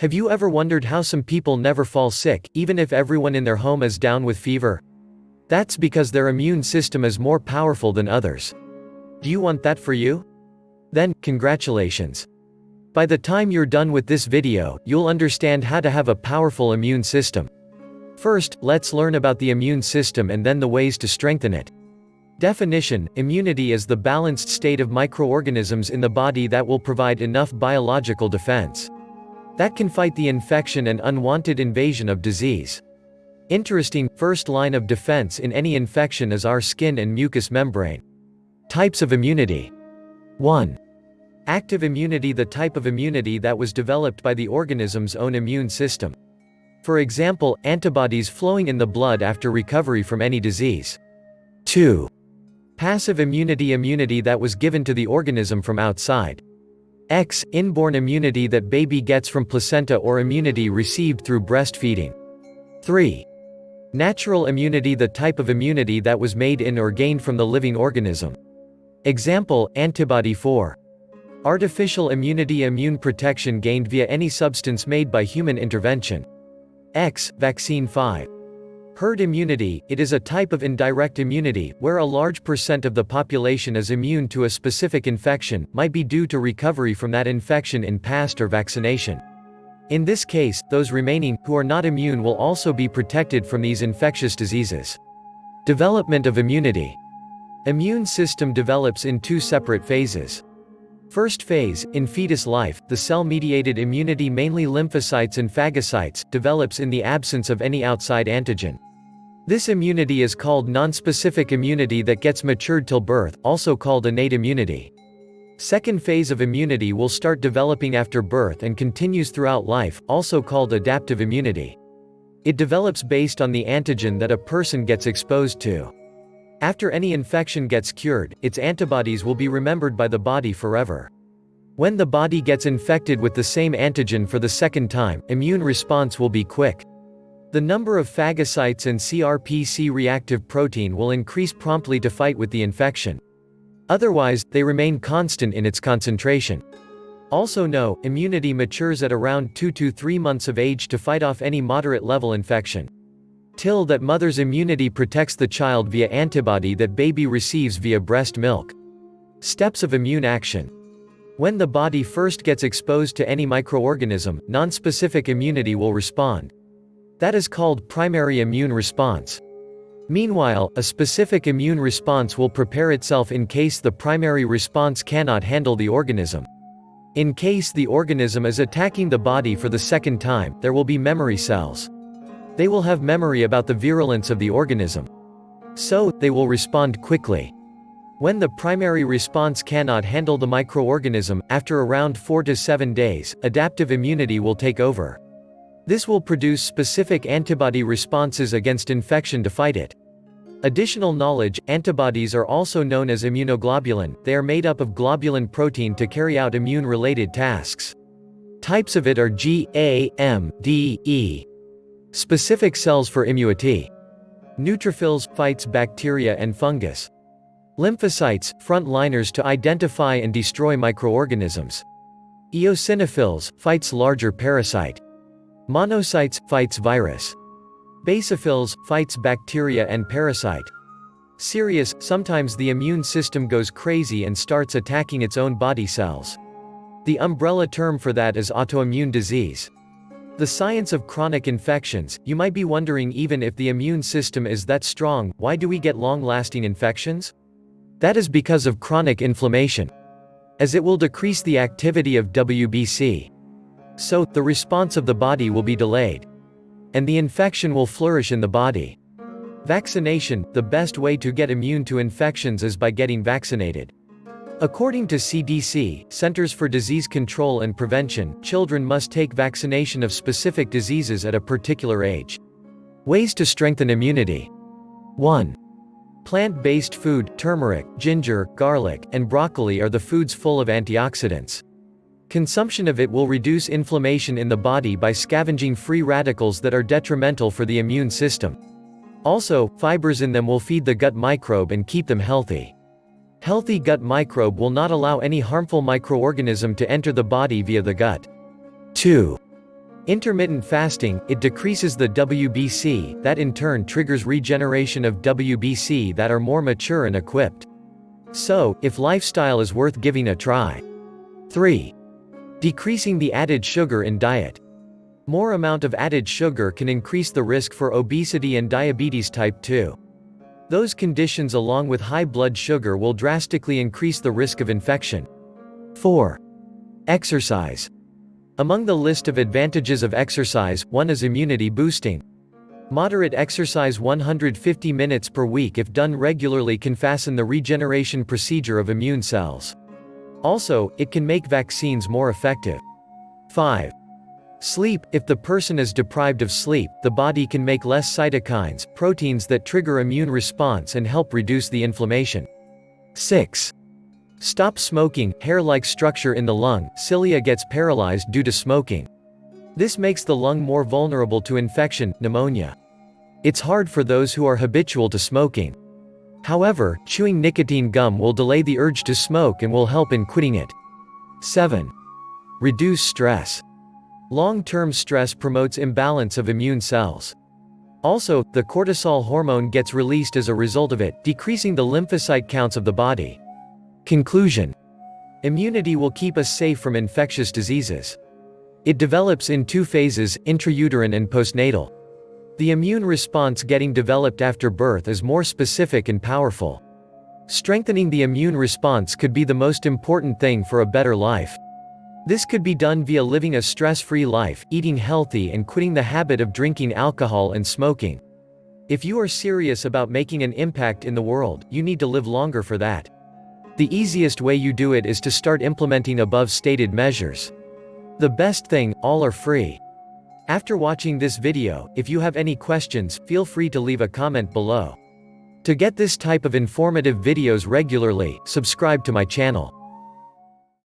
Have you ever wondered how some people never fall sick, even if everyone in their home is down with fever? That's because their immune system is more powerful than others. Do you want that for you? Then, congratulations. By the time you're done with this video, you'll understand how to have a powerful immune system. First, let's learn about the immune system and then the ways to strengthen it. Definition: immunity is the balanced state of microorganisms in the body that will provide enough biological defense that can fight the infection and unwanted invasion of disease. Interesting, first line of defense in any infection is our skin and mucous membrane. Types of immunity. 1. Active immunity, the type of immunity that was developed by the organism's own immune system. For example, antibodies flowing in the blood after recovery from any disease. 2. Passive immunity, immunity that was given to the organism from outside. X. Inborn immunity that baby gets from placenta or immunity received through breastfeeding. 3. Natural immunity, the type of immunity that was made in or gained from the living organism. Example, antibody 4. Artificial immunity, immune protection gained via any substance made by human intervention. X. Vaccine 5. Herd immunity, it is a type of indirect immunity, where a large percent of the population is immune to a specific infection, might be due to recovery from that infection in past or vaccination. In this case, those remaining, who are not immune will also be protected from these infectious diseases. Development of immunity. Immune system develops in two separate phases. First phase, in fetus life, the cell-mediated immunity, mainly lymphocytes and phagocytes, develops in the absence of any outside antigen. This immunity is called nonspecific immunity that gets matured till birth, also called innate immunity. Second phase of immunity will start developing after birth and continues throughout life, also called adaptive immunity. It develops based on the antigen that a person gets exposed to. After any infection gets cured, its antibodies will be remembered by the body forever. When the body gets infected with the same antigen for the second time, immune response will be quick. The number of phagocytes and CRP reactive protein will increase promptly to fight with the infection. Otherwise, they remain constant in its concentration. Also know, immunity matures at around 2 to 3 months of age to fight off any moderate level infection. Till that mother's immunity protects the child via antibody that baby receives via breast milk. Steps of immune action. When the body first gets exposed to any microorganism, nonspecific immunity will respond. That is called primary immune response. Meanwhile, a specific immune response will prepare itself in case the primary response cannot handle the organism. In case the organism is attacking the body for the second time, there will be memory cells. They will have memory about the virulence of the organism. So, they will respond quickly. When the primary response cannot handle the microorganism, after around 4 to 7 days, adaptive immunity will take over. This will produce specific antibody responses against infection to fight it. Additional knowledge: antibodies are also known as immunoglobulin. They are made up of globulin protein to carry out immune-related tasks. Types of it are G, A, M, D, E. Specific cells for immunity. Neutrophils, fights bacteria and fungus. Lymphocytes, frontliners to identify and destroy microorganisms. Eosinophils, fights larger parasite. Monocytes, fights virus. Basophils, fights bacteria and parasite. Serious, sometimes the immune system goes crazy and starts attacking its own body cells. The umbrella term for that is autoimmune disease. The science of chronic infections. You might be wondering, even if the immune system is that strong, why do we get long-lasting infections? That is because of chronic inflammation, as it will decrease the activity of WBC. So, the response of the body will be delayed, and the infection will flourish in the body. Vaccination: the best way to get immune to infections is by getting vaccinated. According to CDC, Centers for Disease Control and Prevention, children must take vaccination of specific diseases at a particular age. Ways to strengthen immunity. 1. Plant-based food. Turmeric, ginger, garlic, and broccoli are the foods full of antioxidants. Consumption of it will reduce inflammation in the body by scavenging free radicals that are detrimental for the immune system. Also, fibers in them will feed the gut microbe and keep them healthy. Healthy gut microbe will not allow any harmful microorganism to enter the body via the gut. 2. Intermittent fasting, it decreases the WBC, that in turn triggers regeneration of WBC that are more mature and equipped. So, if lifestyle is worth giving a try. 3. Decreasing the added sugar in diet. More amount of added sugar can increase the risk for obesity and diabetes type 2. Those conditions along with high blood sugar will drastically increase the risk of infection. 4. Exercise. Among the list of advantages of exercise, one is immunity boosting. Moderate exercise 150 minutes per week if done regularly can fasten the regeneration procedure of immune cells. Also, it can make vaccines more effective. 5. Sleep. If the person is deprived of sleep, the body can make less cytokines, proteins that trigger immune response and help reduce the inflammation. 6. Stop smoking. Hair-like structure in the lung, cilia gets paralyzed due to smoking. This makes the lung more vulnerable to infection, pneumonia. It's hard for those who are habitual to smoking. However, chewing nicotine gum will delay the urge to smoke and will help in quitting it. 7. Reduce stress. Long-term stress promotes imbalance of immune cells. Also, the cortisol hormone gets released as a result of it, decreasing the lymphocyte counts of the body. Conclusion. Immunity will keep us safe from infectious diseases. It develops in 2 phases, intrauterine and postnatal. The immune response getting developed after birth is more specific and powerful. Strengthening the immune response could be the most important thing for a better life. This could be done via living a stress-free life, eating healthy and quitting the habit of drinking alcohol and smoking. If you are serious about making an impact in the world, you need to live longer for that. The easiest way you do it is to start implementing above stated measures. The best thing, all are free. After watching this video, if you have any questions, feel free to leave a comment below. To get this type of informative videos regularly, subscribe to my channel.